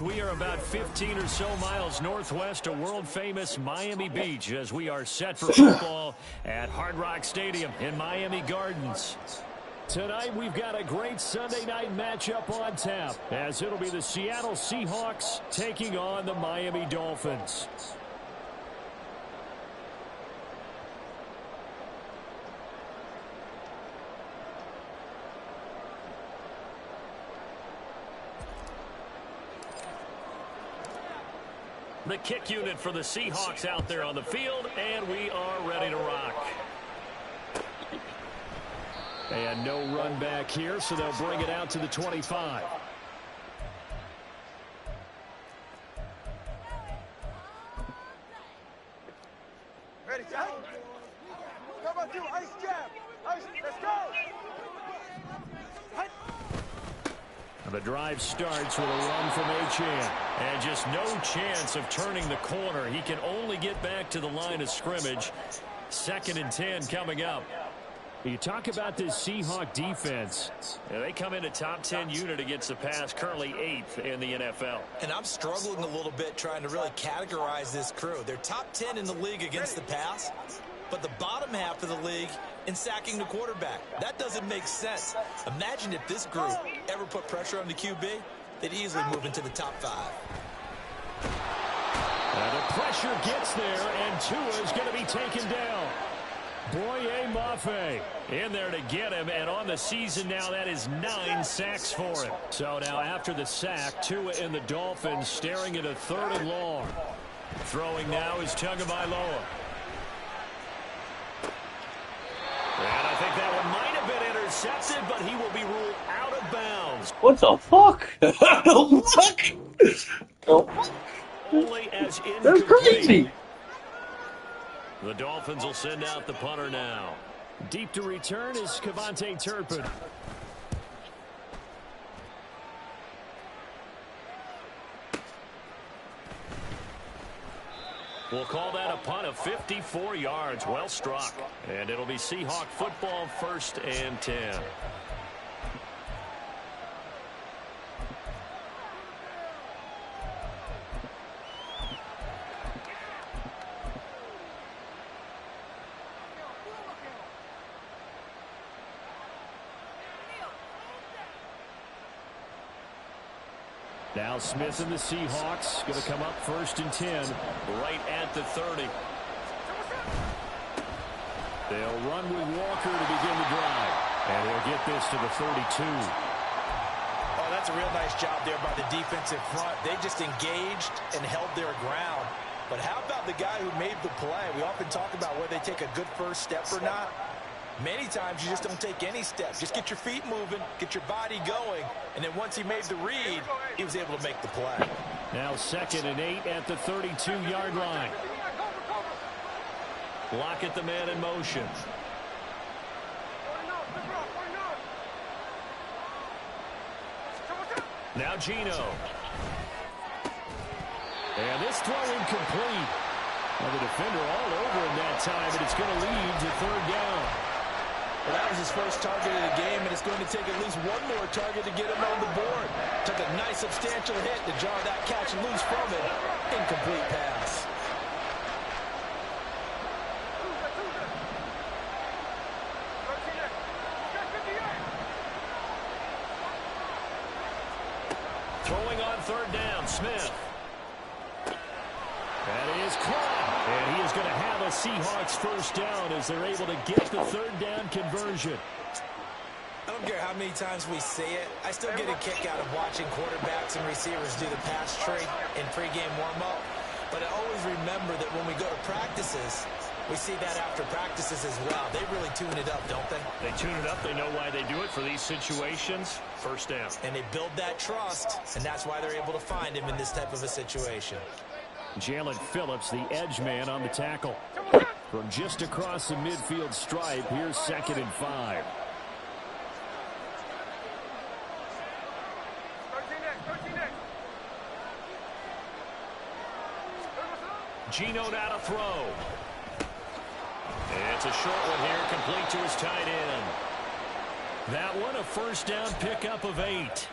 We are about 15 or so miles northwest of world-famous Miami Beach as we are set for football at Hard Rock Stadium in Miami Gardens. Tonight, we've got a great Sunday night matchup on tap as it'll be the Seattle Seahawks taking on the Miami Dolphins. The kick unit for the Seahawks out there on the field, and we are ready to rock. And no run back here, so they'll bring it out to the 25. Ready, Jack? How about you? Ice jab. Ice, let's go. The drive starts with a run from Achane. And just no chance of turning the corner. He can only get back to the line of scrimmage. 2nd and 10 coming up. You talk about this Seahawk defense. Yeah, they come in a top 10 unit against the pass, currently 8th in the NFL. And I'm struggling a little bit trying to really categorize this crew. They're top 10 in the league against the pass, but the bottom half of the league in sacking the quarterback. That doesn't make sense. Imagine if this group ever put pressure on the QB, they'd easily move into the top 5. The pressure gets there, and Tua is going to be taken down. Boye Mafe in there to get him, and on the season now, that is 9 sacks for him. So now after the sack, Tua and the Dolphins staring at a 3rd and long. Throwing now is Tagovailoa. And I think that one might have been intercepted, but he will be ruled out of bounds. What the fuck? What? Only as incomplete. That's crazy. The Dolphins will send out the punter now. Deep to return is Kevontae Turpin. We'll call that a punt of 54 yards. Well struck. And it'll be Seahawk football, 1st and 10. Now Smith and the Seahawks going to come up 1st and 10 right at the 30. They'll run with Walker to begin the drive. And he'll get this to the 32. Oh, that's a real nice job there by the defensive front. They just engaged and held their ground. But how about the guy who made the play? We often talk about whether they take a good first step or not. Many times you just don't take any steps. Just get your feet moving, get your body going, and then once he made the read, he was able to make the play. Now 2nd and 8 at the 32-yard line. Lockett the man in motion. Now Geno. And this throw incomplete. Well, the defender all over him that time, and it's going to lead to 3rd down. Well, that was his first target of the game, and it's going to take at least one more target to get him on the board. Took a nice substantial hit to jar that catch loose from it. Incomplete pass. Throwing on 3rd down, Smith. That is caught. And he is going to have a Seahawks 1st down as they're able to get the 3rd down conversion. I don't care how many times we say it. I still get a kick out of watching quarterbacks and receivers do the pass trade in pregame warm-up. But I always remember that when we go to practices, we see that after practices as well. They really tune it up, don't they? They tune it up. They know why they do it for these situations. 1st down. And they build that trust, and that's why they're able to find him in this type of a situation. Jalen Phillips, the edge man on the tackle. From just across the midfield stripe, here's 2nd and 5. Geno now to throw. It's a short one here, complete to his tight end. That one a 1st down pickup of 8.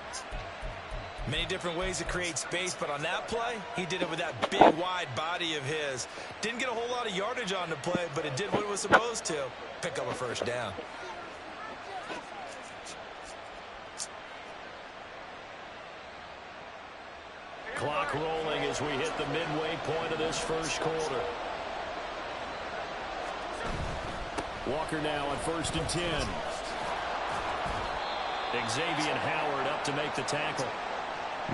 Many different ways to create space, but on that play, he did it with that big, wide body of his. Didn't get a whole lot of yardage on the play, but it did what it was supposed to. Pick up a first down. Clock rolling as we hit the midway point of this first quarter. Walker now on 1st and 10. Xavier Howard up to make the tackle.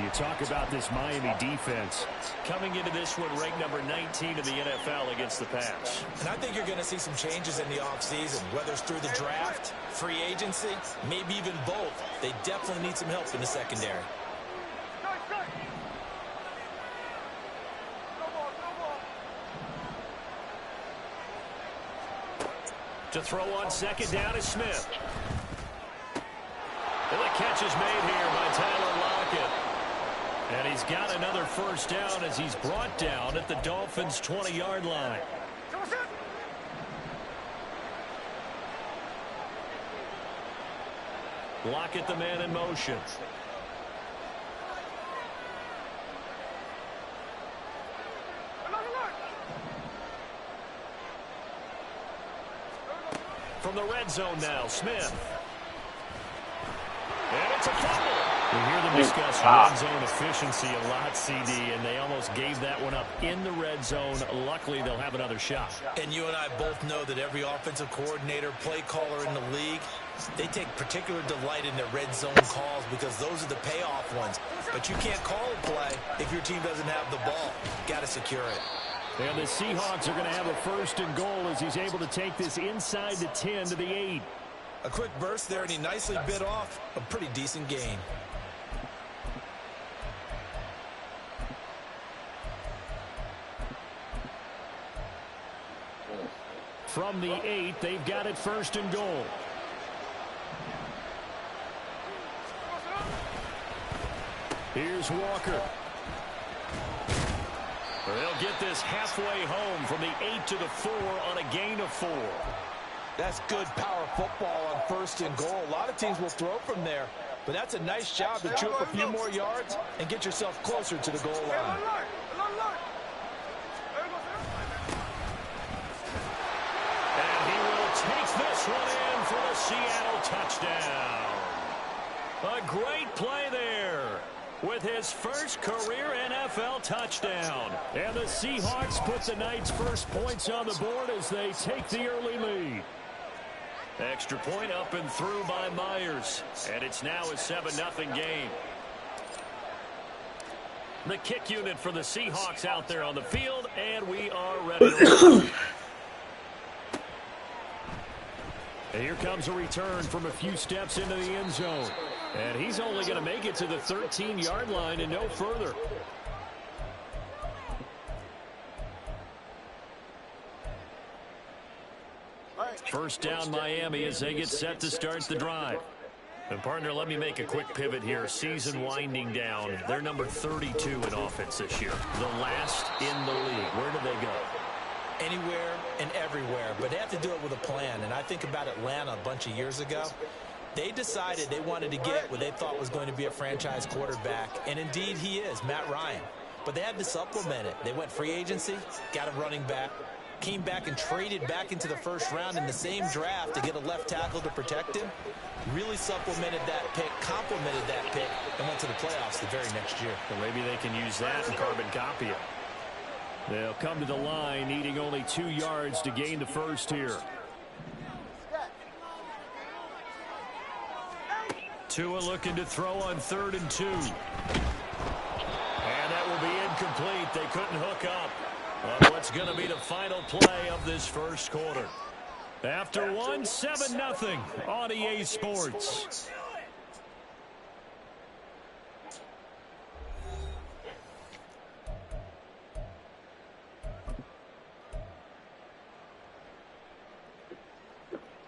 You talk about this Miami defense. Coming into this one ranked number 19 in the NFL against the pass. And I think you're going to see some changes in the offseason, whether it's through the draft, free agency, maybe even both. They definitely need some help in the secondary. To throw on 2nd down is Smith. And the catch is made here by Tyler Lockett. And he's got another first down as he's brought down at the Dolphins' 20-yard line. Lockett, the man in motion. From the red zone now, Smith. And it's a fumble. We hear them discuss red zone efficiency a lot, CD, and they almost gave that one up in the red zone. Luckily, they'll have another shot. And you and I both know that every offensive coordinator, play caller in the league, they take particular delight in their red zone calls because those are the payoff ones. But you can't call a play if your team doesn't have the ball. Got to secure it. And the Seahawks are going to have a 1st and goal as he's able to take this inside the 10 to the 8. A quick burst there, and he nicely bit off a pretty decent gain. From the 8, they've got it 1st and goal. Here's Walker. They'll get this halfway home from the 8 to the 4 on a gain of 4. That's good power football on 1st and goal. A lot of teams will throw from there, but that's a nice job to chew up a few more yards and get yourself closer to the goal line. And he will take this one in for the Seattle touchdown. A great play there with his first career NFL touchdown. And the Seahawks put the night's first points on the board as they take the early lead. Extra point up and through by Myers. And it's now a 7-0 game. The kick unit for the Seahawks out there on the field, and we are ready to roll. And here comes a return from a few steps into the end zone. And he's only going to make it to the 13-yard line and no further. First down Miami as they get set to start the drive. And partner, let me make a quick pivot here. Season winding down. They're number 32 in offense this year. The last in the league. Where do they go? Anywhere and everywhere, but they have to do it with a plan. And I think about Atlanta a bunch of years ago. They decided they wanted to get what they thought was going to be a franchise quarterback, and indeed he is, Matt Ryan. But they had to supplement it. They went free agency, got a running back, came back and traded back into the first round in the same draft to get a left tackle to protect him. Really supplemented that pick, complemented that pick, and went to the playoffs the very next year. Well, maybe they can use that and carbon copy it. They'll come to the line needing only 2 yards to gain the first here. Tua looking to throw on 3rd and 2. And that will be incomplete. They couldn't hook up on what's going to be the final play of this first quarter. After one, 7-0 on EA Sports.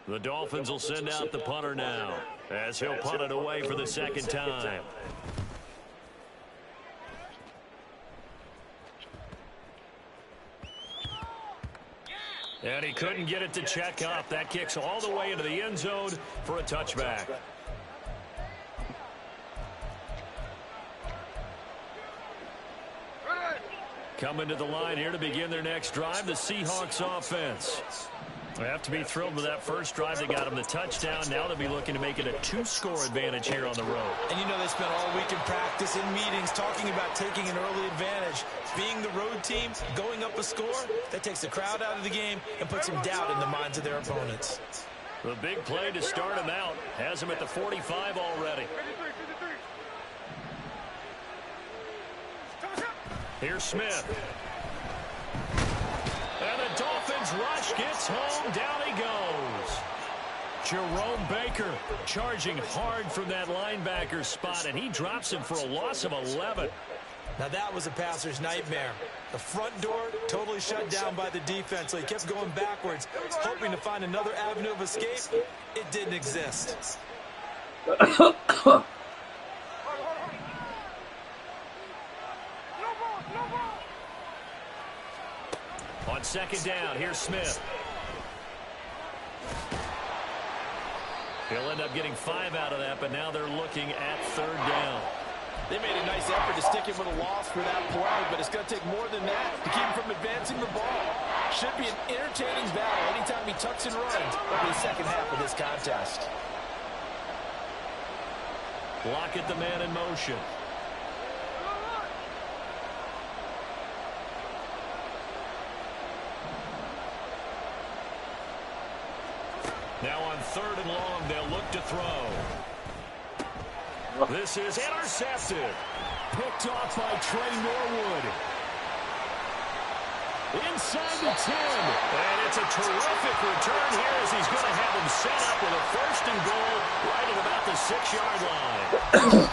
The Dolphins will send out the punter now as he'll punt it away for the second time. And he couldn't get it to check up. That kicks all the way into the end zone for a touchback. Coming to the line here to begin their next drive, the Seahawks offense. They have to be thrilled with that first drive. They got them the touchdown. Now they'll be looking to make it a 2-score advantage here on the road. And you know they spent all week in practice and meetings talking about taking an early advantage. Being the road team, going up a score, that takes the crowd out of the game and puts some doubt in the minds of their opponents. The big play to start him out. Has him at the 45 already. Here's Smith. And the Dolphins rush gets home. Down he goes. Jerome Baker charging hard from that linebacker spot, and he drops him for a loss of 11. Now that was a passer's nightmare. The front door totally shut down by the defense, so he kept going backwards, hoping to find another avenue of escape. It didn't exist. On second down, here's Smith. He'll end up getting 5 out of that, but now they're looking at third down. They made a nice effort to stick him with a loss for that play, but it's going to take more than that to keep him from advancing the ball. Should be an entertaining battle anytime he tucks and runs over the second half of this contest. Lockett the man in motion. Now on third and long, they'll look to throw. This is intercepted. Picked off by Trey Norwood. Inside the 10. And it's a terrific return here as he's going to have him set up with a first and goal right at about the 6-yard line.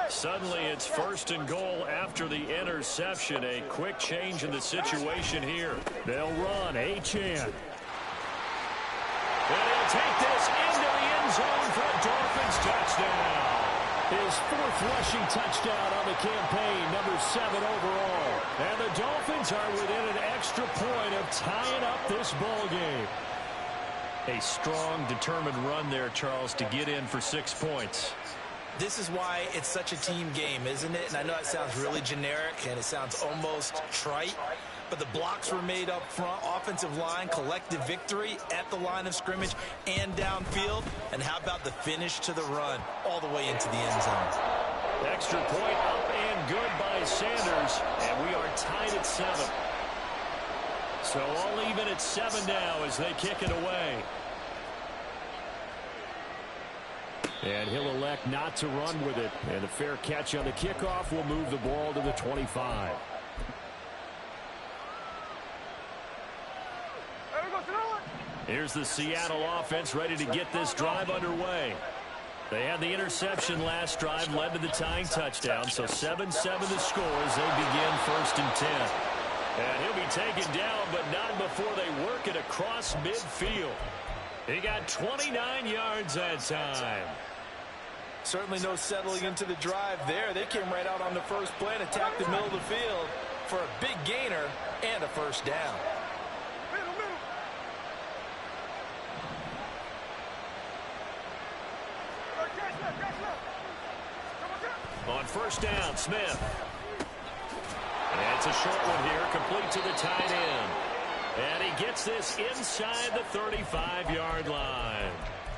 Suddenly it's first and goal after the interception. A quick change in the situation here. They'll run. Achane. And he'll take this into the end zone for a Dolphins touchdown. His 4th rushing touchdown on the campaign, number 7 overall. And the Dolphins are within an extra point of tying up this ball game. A strong, determined run there, Charles, to get in for 6 points. This is why it's such a team game, isn't it? And I know it sounds really generic and it sounds almost trite, but the blocks were made up front. Offensive line, collective victory at the line of scrimmage and downfield. And how about the finish to the run all the way into the end zone? Extra point up and good by Sanders, and we are tied at 7. So all even at 7 now as they kick it away. And he'll elect not to run with it. And a fair catch on the kickoff will move the ball to the 25. Here's the Seattle offense ready to get this drive underway. They had the interception last drive, led to the tying touchdown. So 7-7 the score as they begin first and 10. And he'll be taken down, but not before they work it across midfield. He got 29 yards that time. Certainly no settling into the drive there. They came right out on the first play and attacked the middle of the field for a big gainer and a first down. On first down, Smith. And it's a short one here, complete to the tight end. And he gets this inside the 35-yard line.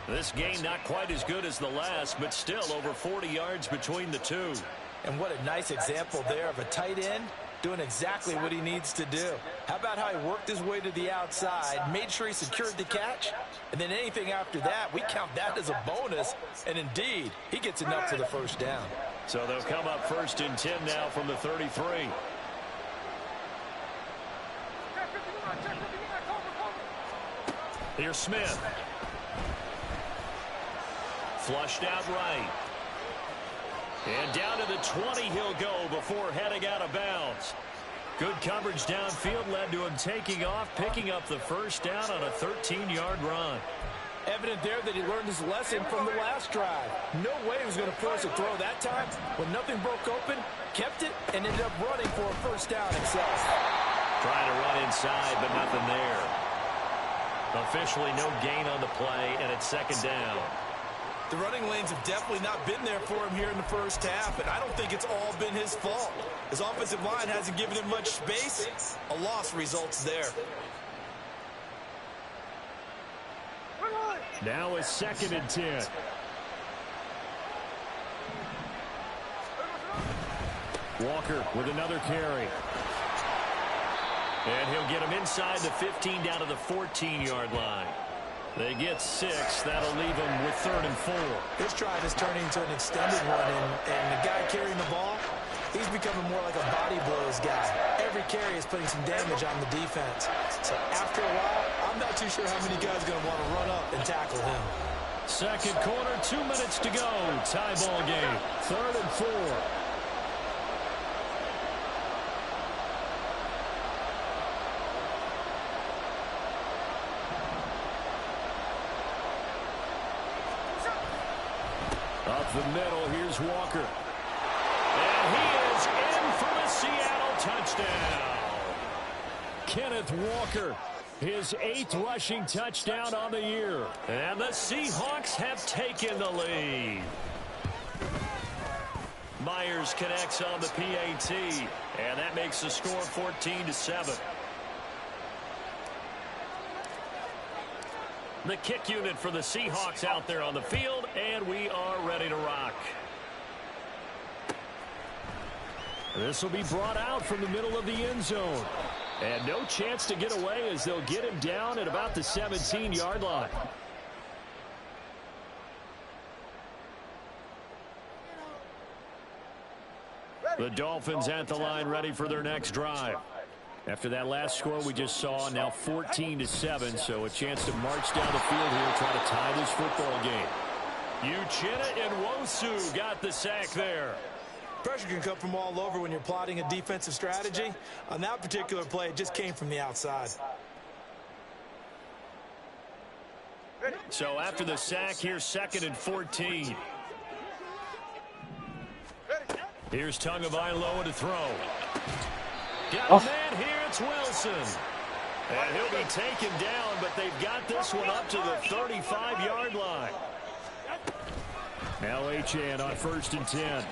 This game not quite as good as the last, but still over 40 yards between the two. And what a nice example there of a tight end doing exactly what he needs to do. How about how he worked his way to the outside, made sure he secured the catch, and then anything after that, we count that as a bonus. And indeed, he gets enough for the first down. So they'll come up first and 10 now from the 33. Here's Smith. Flushed out right. And down to the 20 he'll go before heading out of bounds. Good coverage downfield led to him taking off, picking up the first down on a 13-yard run. Evident there that he learned his lesson from the last drive. No way he was going to force a throw that time. When nothing broke open, kept it, and ended up running for a first down himself. Trying to run inside, but nothing there. Officially no gain on the play, and it's second down. The running lanes have definitely not been there for him here in the first half, and I don't think it's all been his fault. His offensive line hasn't given him much space. A loss results there. Now a 2nd and 10. Walker with another carry. And he'll get him inside the 15 down to the 14-yard line. They get 6. That'll leave them with 3rd and 4. This drive is turning into an extended one, and the guy carrying the ball, he's becoming more like a body blows guy. Every carry is putting some damage on the defense. So after a while, I'm not too sure how many guys are going to want to run up and tackle him. Second quarter, 2 minutes to go. Tie ball game. 3rd and 4. Up the middle, here's Walker. And he is in for the Seattle touchdown. Kenneth Walker, his 8th rushing touchdown on the year. And the Seahawks have taken the lead. Myers connects on the PAT, and that makes the score 14-7. The kick unit for the Seahawks out there on the field, and we are ready to rock. This will be brought out from the middle of the end zone. And no chance to get away as they'll get him down at about the 17-yard line. The Dolphins at the line ready for their next drive. After that last score we just saw, now 14-7, so a chance to march down the field here, try to tie this football game. Uchenna Nwosu got the sack there. Pressure can come from all over when you're plotting a defensive strategy. On that particular play, it just came from the outside. So after the sack, here's 2nd and 14. Here's Tagovailoa to throw. Got a man here, it's Wilson. And he'll be taken down, but they've got this one up to the 35-yard line. Now Achane on 1st and 10.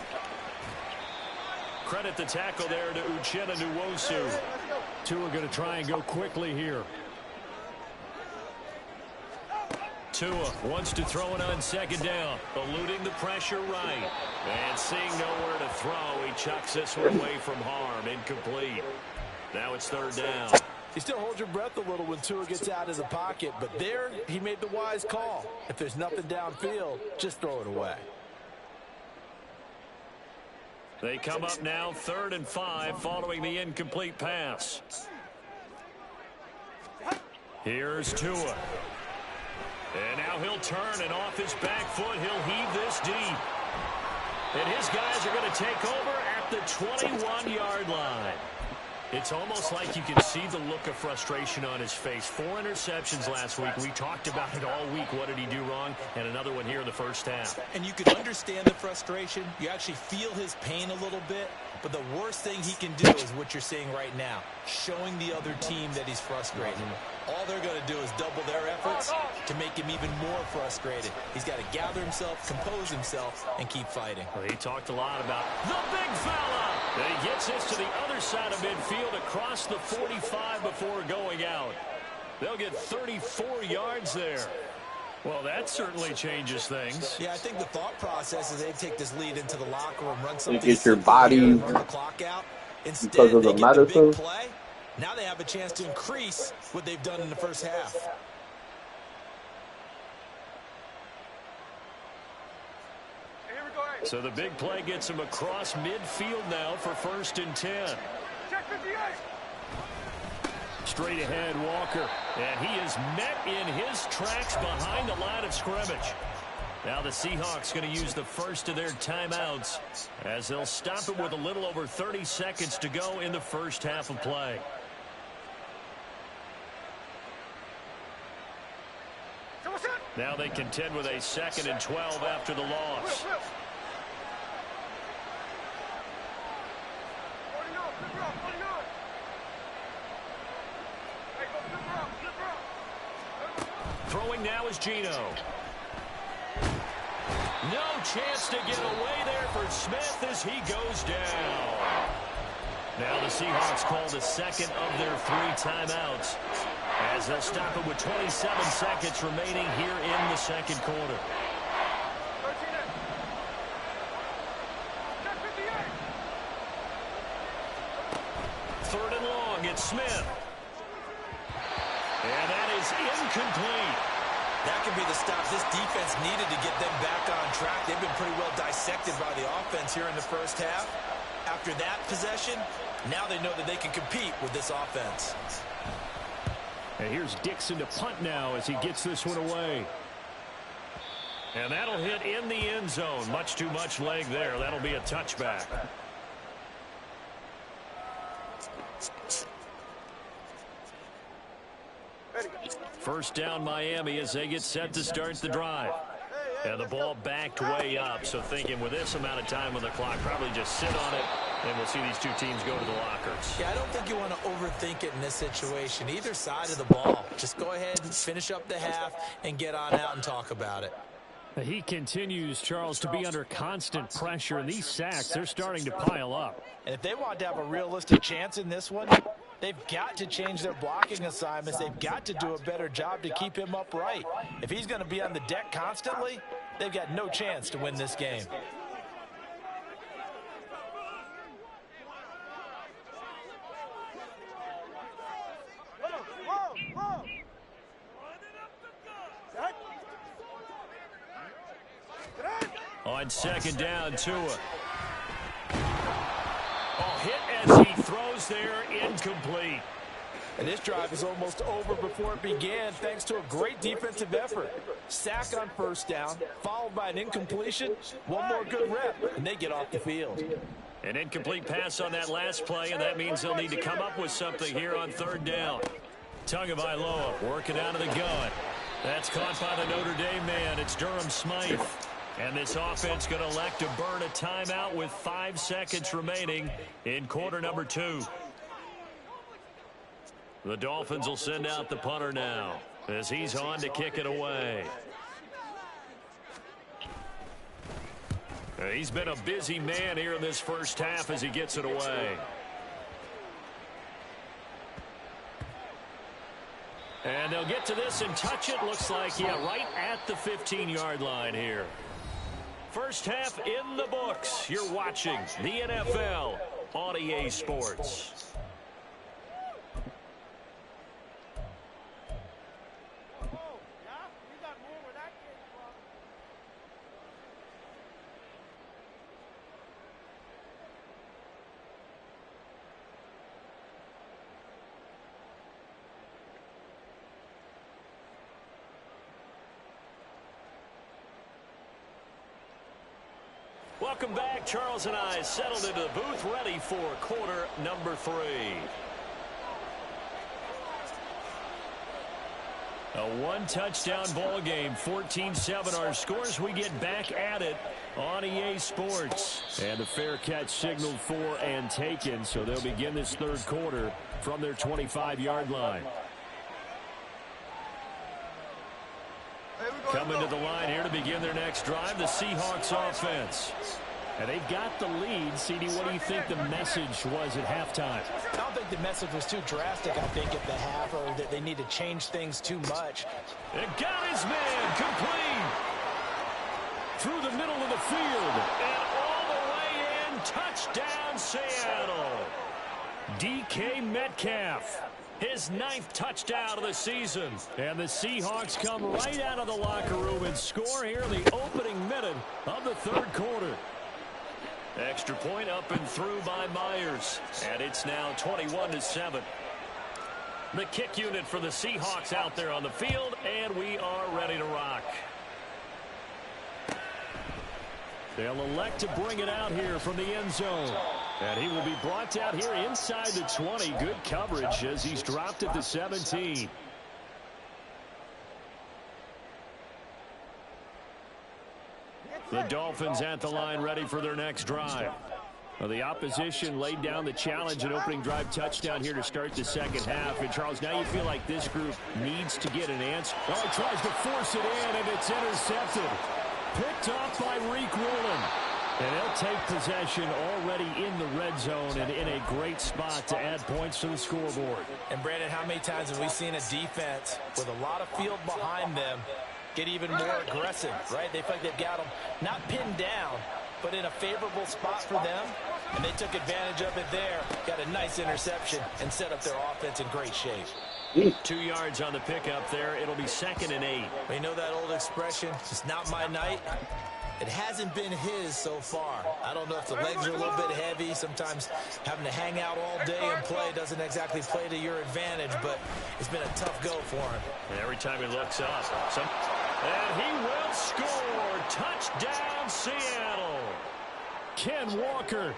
Credit the tackle there to Uchenna Nwosu. Tua going to try and go quickly here. Tua wants to throw it on 2nd down, eluding the pressure right. And seeing nowhere to throw, he chucks this one away from harm, incomplete. Now it's 3rd down. You still hold your breath a little when Tua gets out of the pocket, but there he made the wise call. If there's nothing downfield, just throw it away. They come up now 3rd and 5 following the incomplete pass. Here's Tua. And now he'll turn, and off his back foot, he'll heave this deep. And his guys are going to take over at the 21-yard line. It's almost like you can see the look of frustration on his face. 4 interceptions last week. We talked about it all week. What did he do wrong? And another one here in the first half. And you can understand the frustration. You actually feel his pain a little bit. But the worst thing he can do is what you're seeing right now, showing the other team that he's frustrated. All they're going to do is double their efforts to make him even more frustrated. He's got to gather himself, compose himself, and keep fighting. Well, he talked a lot about the big fella. And he gets this to the other side of midfield across the 45 before going out. They'll get 34 yards there. Well, that certainly changes things. Yeah, I think the thought process is they take this lead into the locker room, run something. You get your body run the clock out. Instead, because of the they get the big medicine. play. Now they have a chance to increase what they've done in the first half. So the big play gets him across midfield now for 1st and 10. Straight ahead, Walker. And he is met in his tracks behind the line of scrimmage. Now the Seahawks going to use the first of their timeouts as they'll stop it with a little over 30 seconds to go in the first half of play. Now they contend with a 2nd and 12 after the loss. Throwing now is Geno. No chance to get away there for Smith as he goes down. Now the Seahawks call the second of their 3 timeouts as they'll stop it with 27 seconds remaining here in the second quarter. Third and long, it's Smith. And that is incomplete. That could be the stop this defense needed to get them back on track. They've been pretty well dissected by the offense here in the first half. After that possession, now they know that they can compete with this offense. And here's Dixon to punt now as he gets this one away. And that'll hit in the end zone. Much too much leg there. That'll be a touchback. First down Miami as they get set to start the drive. And the ball backed way up, so thinking with this amount of time on the clock, probably just sit on it, and we'll see these two teams go to the lockers. Yeah, I don't think you want to overthink it in this situation. Either side of the ball. Just go ahead and finish up the half and get on out and talk about it. He continues, Charles, to be under constant pressure, and these sacks, they're starting to pile up. And if they want to have a realistic chance in this one, they've got to change their blocking assignments. They've got to do a better job to keep him upright. If he's going to be on the deck constantly, they've got no chance to win this game. On second down, Tua. Oh, hit as he throws there, incomplete. And this drive is almost over before it began thanks to a great defensive effort. Sack on first down, followed by an incompletion. One more good rep, and they get off the field. An incomplete pass on that last play, and that means they'll need to come up with something here on third down. Tagovailoa working out of the gun. That's caught by the Notre Dame man. It's Durham Smythe. And this offense going to elect to burn a timeout with 5 seconds remaining in quarter number 2. The Dolphins will send out the punter now as he's on to kick it away. He's been a busy man here in this first half as he gets it away. And they'll get to this and touch it. Looks like, yeah, right at the 15-yard line here. First half in the books. You're watching the NFL on EA Sports. Welcome back. Charles and I settled into the booth, ready for quarter number 3. A one-touchdown ball game, 14-7 our scores. We get back at it on EA Sports. And a fair catch signaled for and taken, so they'll begin this third quarter from their 25-yard line. Coming to the line here to begin their next drive, the Seahawks offense. And they've got the lead. CD, what do you think the message was at halftime? I don't think the message was too drastic, I think, at the half, or that they need to change things too much. And got his man complete through the middle of the field. And all the way in, touchdown Seattle. DK Metcalf. His 9th touchdown of the season. And the Seahawks come right out of the locker room and score here in the opening minute of the third quarter. Extra point up and through by Myers. And it's now 21-7. The kick unit for the Seahawks out there on the field, and we are ready to rock. They'll elect to bring it out here from the end zone. And he will be brought out here inside the 20. Good coverage as he's dropped at the 17. The Dolphins at the line ready for their next drive. Well, the opposition laid down the challenge and opening drive touchdown here to start the second half. And, Charles, now you feel like this group needs to get an answer. Oh, he tries to force it in, and it's intercepted. Picked off by Riq Woolen. And they'll take possession already in the red zone and in a great spot to add points to the scoreboard. And, Brandon, how many times have we seen a defense with a lot of field behind them get even more aggressive, right? They feel like they've got them not pinned down, but in a favorable spot for them, and they took advantage of it there, got a nice interception, and set up their offense in great shape. 2 yards on the pickup there. It'll be 2nd and 8. We know that old expression, it's not my night. It hasn't been his so far. I don't know if the legs are a little bit heavy. Sometimes having to hang out all day and play doesn't exactly play to your advantage, but it's been a tough go for him. And every time he looks up, and he will score. Touchdown, Seattle. Ken Walker,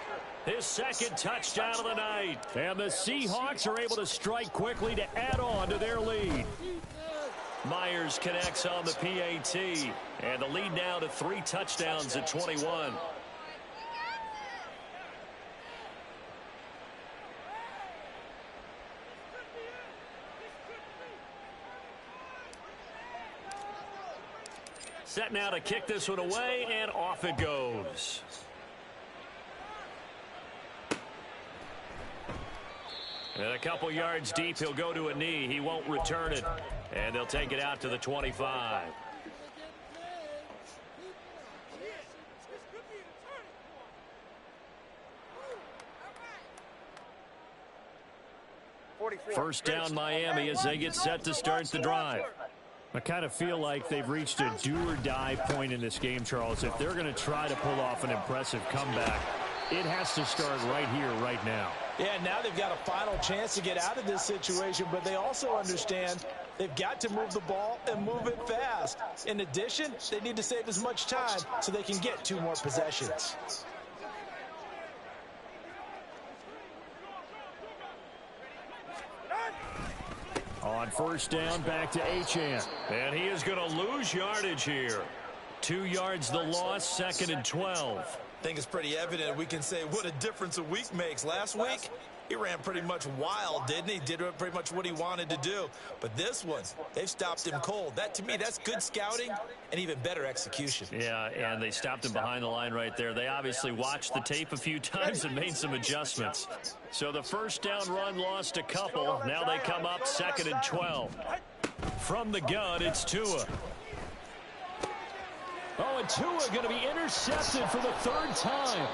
his 2nd touchdown of the night. And the Seahawks are able to strike quickly to add on to their lead. Myers connects on the PAT, and the lead now to 3 touchdowns at 21. Set now to kick this one away, and off it goes. And a couple yards deep, he'll go to a knee. He won't return it. And they'll take it out to the 25. First down, Miami, as they get set to start the drive. I kind of feel like they've reached a do-or-die point in this game, Charles. If they're going to try to pull off an impressive comeback, it has to start right here, right now. Yeah, now they've got a final chance to get out of this situation, but they also understand they've got to move the ball and move it fast. In addition, they need to save as much time so they can get 2 more possessions. On first down, back to Achane. And he is going to lose yardage here. 2 yards the loss, 2nd and 12. I think it's pretty evident we can say what a difference a week makes. Last week, he ran pretty much wild, didn't he? Did pretty much what he wanted to do. But this one, they've stopped him cold. That, to me, that's good scouting and even better execution. Yeah, and they stopped him behind the line right there. They obviously watched the tape a few times and made some adjustments. So the first down run lost a couple. Now they come up 2nd and 12. From the gun, it's Tua. Oh, and Tua going to be intercepted for the 3rd time.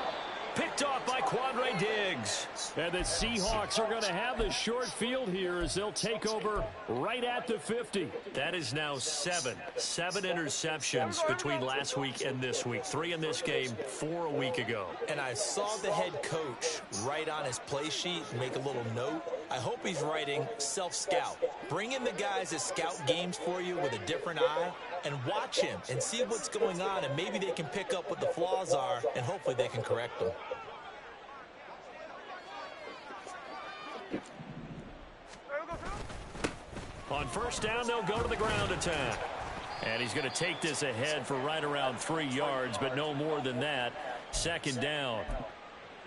Picked off by Quandre Diggs. And the Seahawks are going to have the short field here as they'll take over right at the 50. That is now 7 interceptions between last week and this week. 3 in this game, 4 a week ago. And I saw the head coach write on his play sheet, make a little note. I hope he's writing self-scout. Bring in the guys that scout games for you with a different eye and watch him and see what's going on, and maybe they can pick up what the flaws are, and hopefully they can correct them. On first down, they'll go to the ground attack. And he's going to take this ahead for right around 3 yards, but no more than that. 2nd down.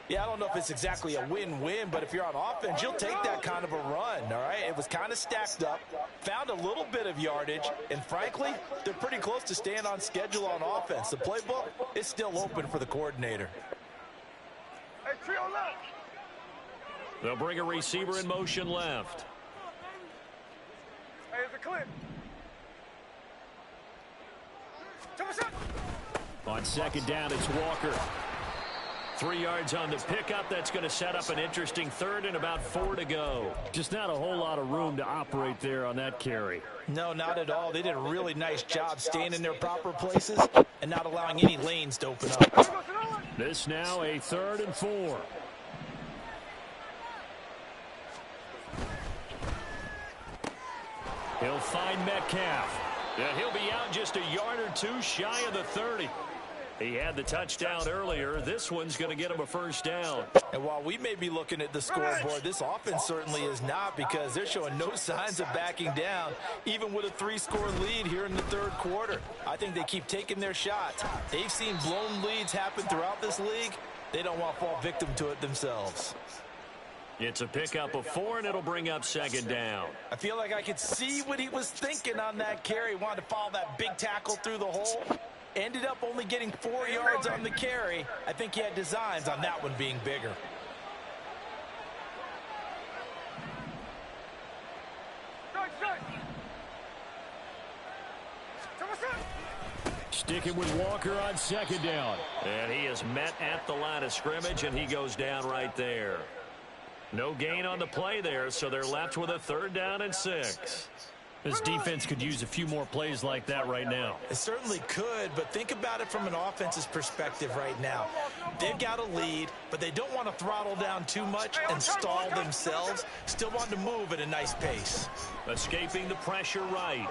Yeah, I don't know if it's exactly a win-win, but if you're on offense, you'll take that kind of a run, all right? It was kind of stacked up, found a little bit of yardage, and frankly, they're pretty close to staying on schedule on offense. The playbook is still open for the coordinator. Hey, trio left. They'll bring a receiver in motion left. Hey, there's a clip. On 2nd down, it's Walker. 3 yards on the pickup. That's going to set up an interesting 3rd and about 4 to go. Just not a whole lot of room to operate there on that carry. No, not at all. They did a really nice job staying in their proper places and not allowing any lanes to open up. This now a 3rd and 4. He'll find Metcalf. And he'll be out just a yard or 2 shy of the 30. He had the touchdown earlier. This one's going to get him a first down. And while we may be looking at the scoreboard, this offense certainly is not, because they're showing no signs of backing down, even with a 3-score lead here in the 3rd quarter. I think they keep taking their shots. They've seen blown leads happen throughout this league. They don't want to fall victim to it themselves. It's a pickup of 4, and it'll bring up 2nd down. I feel like I could see what he was thinking on that carry. He wanted to follow that big tackle through the hole. Ended up only getting 4 yards on the carry. I think he had designs on that one being bigger. Sticking with Walker on second down. And he is met at the line of scrimmage, and he goes down right there. No gain on the play there, so they're left with a 3rd down and 6. This defense could use a few more plays like that right now. It certainly could, but think about it from an offense's perspective right now. They've got a lead, but they don't want to throttle down too much and stall themselves. Still want to move at a nice pace. Escaping the pressure right.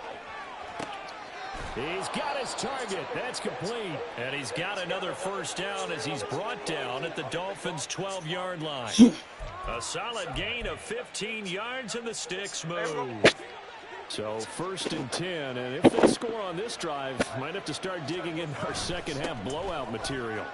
He's got his target. That's complete. And he's got another 1st down as he's brought down at the Dolphins' 12-yard line. A solid gain of 15 yards, and the sticks move. So 1st and 10, and if they score on this drive, might have to start digging in our second-half blowout material.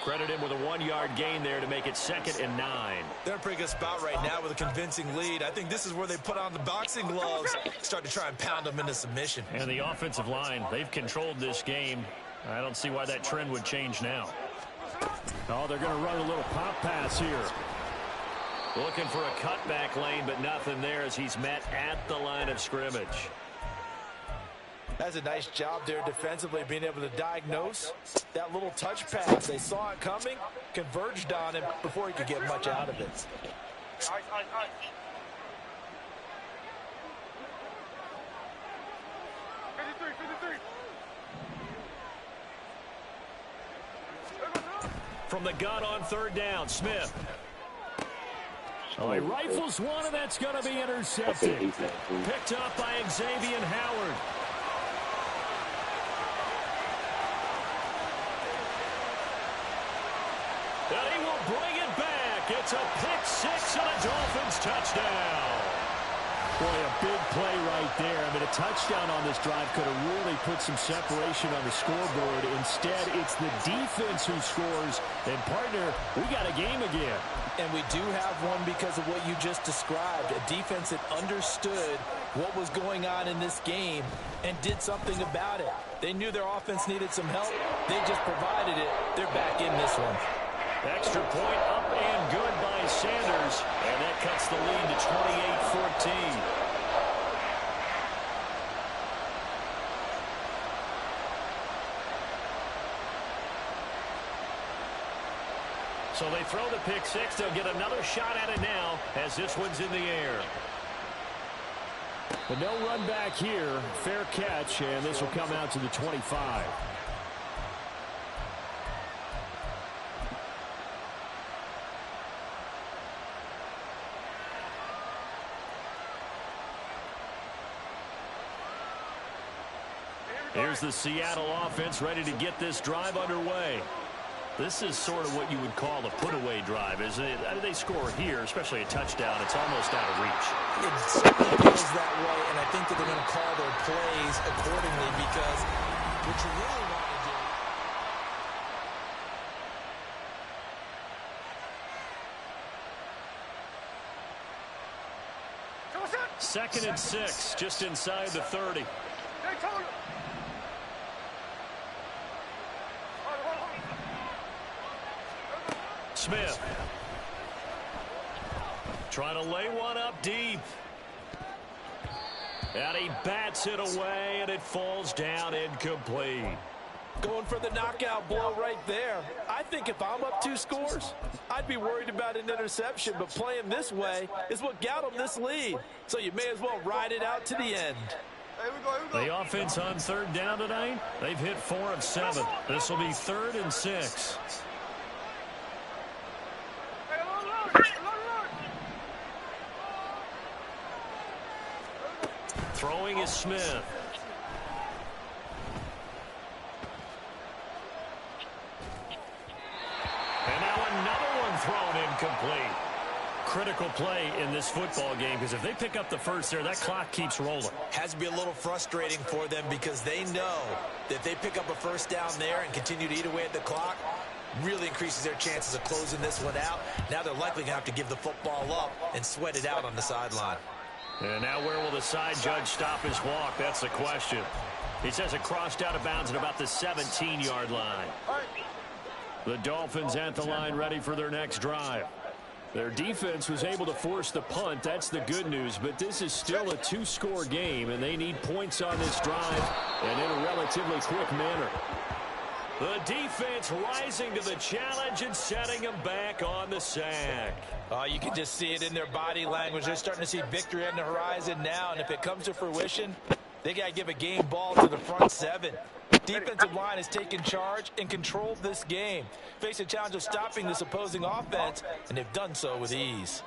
Credit him with a 1-yard gain there to make it 2nd and 9. They're in a pretty good spot right now with a convincing lead. I think this is where they put on the boxing gloves, start to try and pound them into submission. And the offensive line, they've controlled this game. I don't see why that trend would change now. Oh, they're going to run a little pop pass here. Looking for a cutback lane, but nothing there as he's met at the line of scrimmage. That's a nice job there defensively, being able to diagnose that little touch pass. They saw it coming, converged on him before he could get much out of it. Ice. 53. From the gun on 3rd down, Smith. Oh, he rifles one, and that's going to be intercepted. Picked up by Xavier Howard. And he will bring it back. It's a pick-6 and a Dolphins touchdown. Boy, a big play right there. I mean, a touchdown on this drive could have really put some separation on the scoreboard. Instead, it's the defense who scores. And, partner, we got a game again. And we do have one because of what you just described. A defense that understood what was going on in this game and did something about it. They knew their offense needed some help. They just provided it. They're back in this one. Extra point up and good by Sanders. And that cuts the lead to 28-14. So they throw the pick-6. They'll get another shot at it now as this one's in the air. But no run back here. Fair catch, and this will come out to the 25. Here's the Seattle offense ready to get this drive underway. This is sort of what you would call a put-away drive, isn't it? They score here, especially a touchdown. It's almost out of reach. It certainly feels that way, and I think that they're going to call their plays accordingly because what you really want to do. 2nd and 6, just inside the 30. Smith trying to lay one up deep. And he bats it away, and it falls down incomplete. Going for the knockout blow right there. I think if I'm up 2 scores, I'd be worried about an interception, but playing this way is what got them this lead. So you may as well ride it out to the end. Here we go. The offense on 3rd down tonight, they've hit 4 of 7. This will be 3rd and 6. Throwing is Smith. And now another one thrown incomplete. Critical play in this football game because if they pick up the first there, that clock keeps rolling. Has to be a little frustrating for them because they know that if they pick up a 1st down there and continue to eat away at the clock, really increases their chances of closing this one out. Now they're likely going to have to give the football up and sweat it out on the sideline. And now where will the side judge stop his walk? That's the question. He says it crossed out of bounds at about the 17-yard line. The Dolphins at the line ready for their next drive. Their defense was able to force the punt. That's the good news. But this is still a two-score game, and they need points on this drive and in a relatively quick manner. The defense rising to the challenge and setting them back on the sack. You can just see it in their body language. They're starting to see victory on the horizon now, and if it comes to fruition, they got to give a game ball to the front seven. Defensive line has taken charge and controlled this game. Face a challenge of stopping this opposing offense, and they've done so with ease.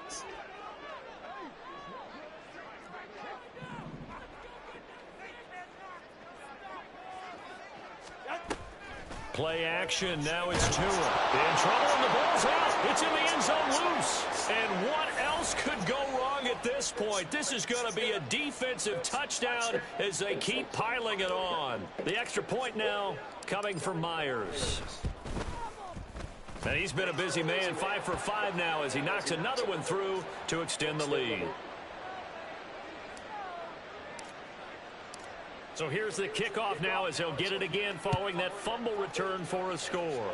Play action. Now it's Tua. In trouble, and the ball's out. It's in the end zone loose. And what else could go wrong at this point? This is going to be a defensive touchdown as they keep piling it on. The extra point now coming from Myers. And he's been a busy man, 5 for 5 now as he knocks another one through to extend the lead. So here's the kickoff now as he'll get it again following that fumble return for a score.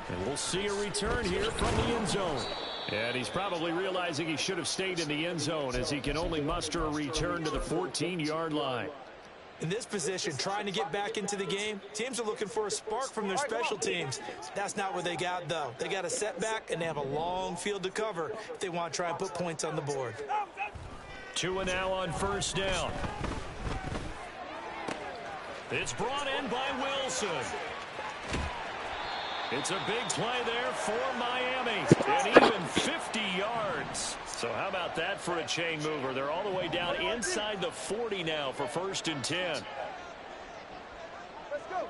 And we'll see a return here from the end zone. And he's probably realizing he should have stayed in the end zone as he can only muster a return to the 14-yard line. In this position, trying to get back into the game, teams are looking for a spark from their special teams. That's not what they got, though. They got a setback, and they have a long field to cover if they want to try and put points on the board. Tua now on first down. It's brought in by Wilson. It's a big play there for Miami. And even 50 yards. So how about that for a chain mover? They're all the way down inside the 40 now for 1st and 10. Let's go.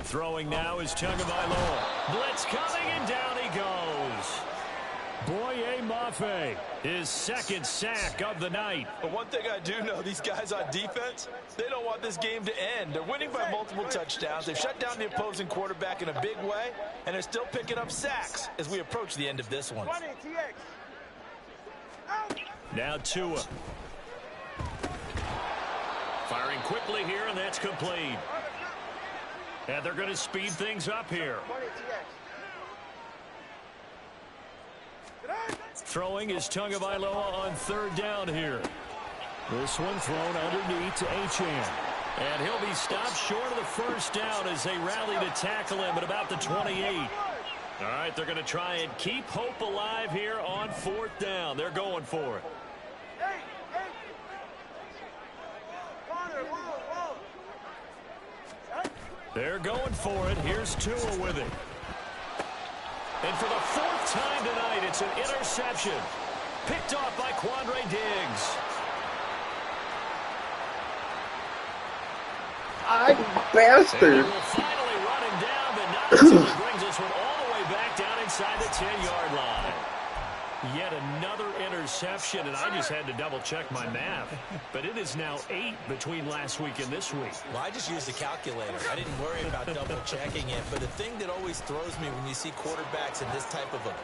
Throwing now is Tagovailoa. Blitz coming, and down he goes. Boye Mafe, his second sack of the night. But one thing I do know, these guys on defense, they don't want this game to end. They're winning by multiple touchdowns. They've shut down the opposing quarterback in a big way, and they're still picking up sacks as we approach the end of this one. Now Tua. Firing quickly here, and that's complete. And they're going to speed things up here. Throwing is Tagovailoa on 3rd down here. This one thrown underneath to Achane. And he'll be stopped short of the 1st down as they rally to tackle him at about the 28. All right, they're going to try and keep hope alive here on 4th down. They're going for it. They're going for it. Here's Tua with it. And for the 4th time tonight, it's an interception. Picked off by Quandre Diggs. Bastard. Will finally run him down, but not until he brings this one all the way back down inside the 10-yard line. Yet another interception, and I just had to double-check my math. But it is now 8 between last week and this week. Well, I just used a calculator. I didn't worry about double-checking it. But the thing that always throws me when you see quarterbacks in this type of a...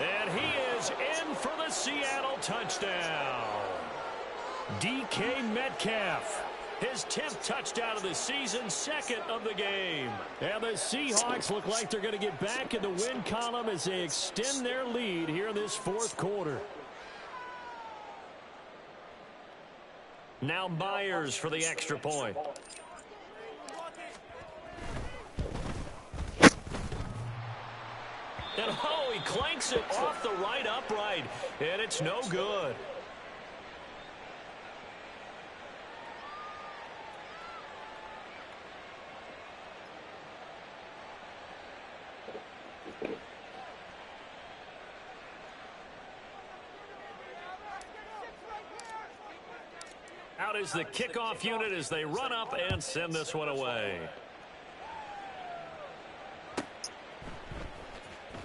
And he is in for the Seattle touchdown. DK Metcalf. His 10th touchdown of the season, 2nd of the game. And the Seahawks look like they're going to get back in the win column as they extend their lead here in this 4th quarter. Now Myers for the extra point. And oh, he clanks it off the right upright. And it's no good. Out is the kickoff unit as they run up and send this one away.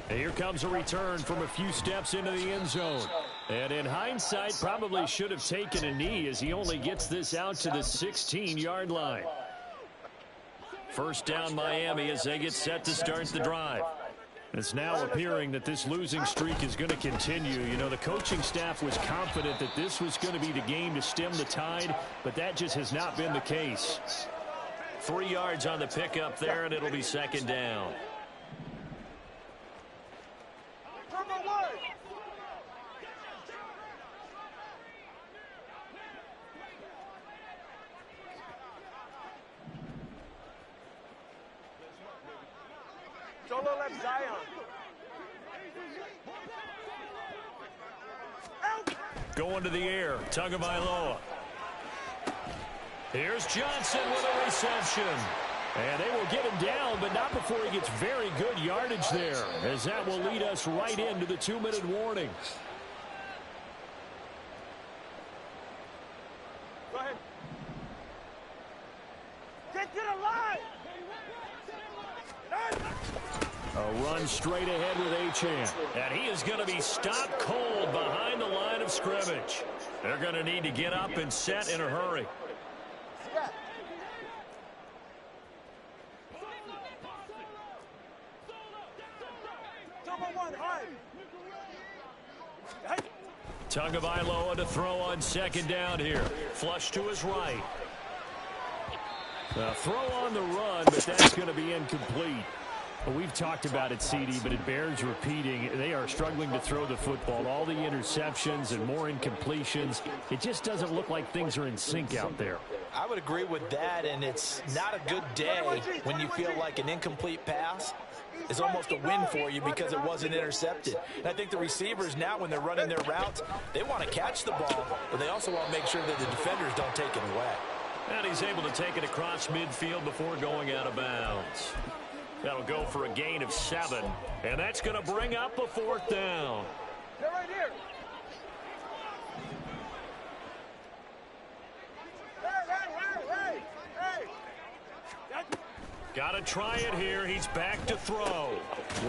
And here comes a return from a few steps into the end zone. And in hindsight, probably should have taken a knee as he only gets this out to the 16-yard line. 1st down Miami as they get set to start the drive. It's now appearing that this losing streak is going to continue. You know, the coaching staff was confident that this was going to be the game to stem the tide, but that just has not been the case. 3 yards on the pickup there, and it'll be second down. Solo left Zion. Going to the air, Tagovailoa. Here's Johnson with a reception. And they will get him down, but not before he gets very good yardage there, as that will lead us right into the 2-minute warning. Go ahead. Get to the line. A run straight ahead with Achane. And he is going to be stopped cold behind the line of scrimmage. They're going to need to get up and set in a hurry. Tagovailoa to throw on second down here. Flush to his right. Throw on the run, but that's going to be incomplete. Well, we've talked about it, CD, but it bears repeating. They are struggling to throw the football. All the interceptions and more incompletions. It just doesn't look like things are in sync out there. I would agree with that, and it's not a good day when you feel like an incomplete pass is almost a win for you because it wasn't intercepted. And I think the receivers now, when they're running their routes, they want to catch the ball, but they also want to make sure that the defenders don't take it away. And he's able to take it across midfield before going out of bounds. That'll go for a gain of 7, and that's going to bring up a 4th down. They're right here. Hey. Got to try it here. He's back to throw.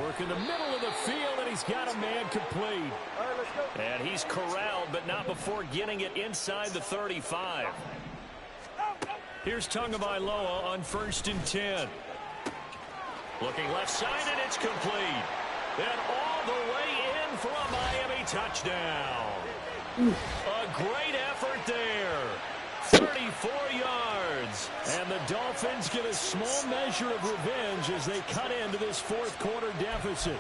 Work in the middle of the field, and he's got a man complete. All right, let's go. And he's corralled, but not before getting it inside the 35. Here's Tagovailoa on 1st and 10. Looking left side, and it's complete. And all the way in for a Miami touchdown. A great effort there. 34 yards. And the Dolphins get a small measure of revenge as they cut into this 4th quarter deficit.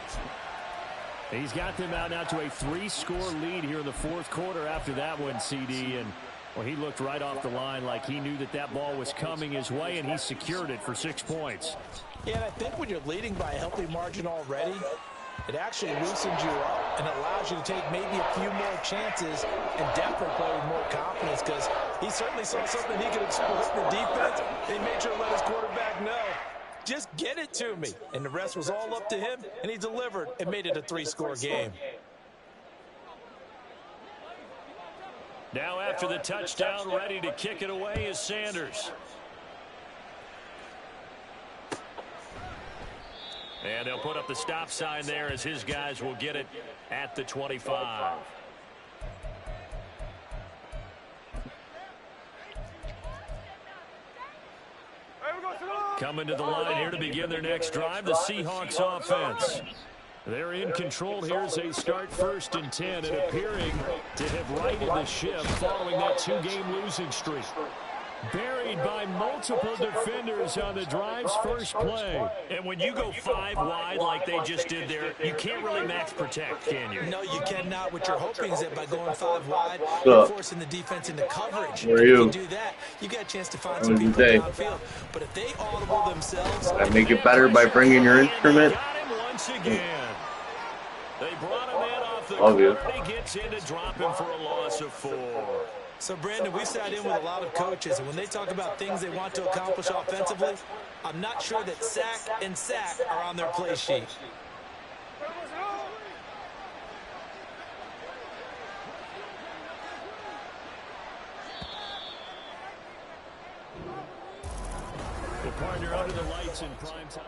He's got them out now to a 3-score lead here in the 4th quarter after that one, CD. And well, he looked right off the line like he knew that that ball was coming his way, and he secured it for 6 points. Yeah, and I think when you're leading by a healthy margin already, it actually loosens you up and allows you to take maybe a few more chances and definitely play with more confidence, because he certainly saw something he could exploit in the defense. He made sure to let his quarterback know, just get it to me. And the rest was all up to him, and he delivered and made it a 3-score game. Now after the touchdown, ready to kick it away is Sanders. And they'll put up the stop sign there as his guys will get it at the 25. Coming to the line here to begin their next drive, the Seahawks offense. They're in control here as they start 1st and 10 and appearing to have righted the ship following that 2-game losing streak. Buried by multiple defenders on the drive's first play. And when you go 5 wide like they just did there, you can't really max protect, can you? No, you cannot. What you're hoping is that by going 5 wide, you're forcing the defense into coverage. Where are you? If you do that, you got a chance to find some people downfield. But if they audible themselves, I make it better by bringing your instrument. Got him once again. They brought him in off the All good. court. He gets in to drop him for a loss of 4. So, Brandon, we sat in with a lot of coaches, and when they talk about things they want to accomplish offensively, I'm not sure that sack and sack are on their play sheet. The partner under the lights in prime time.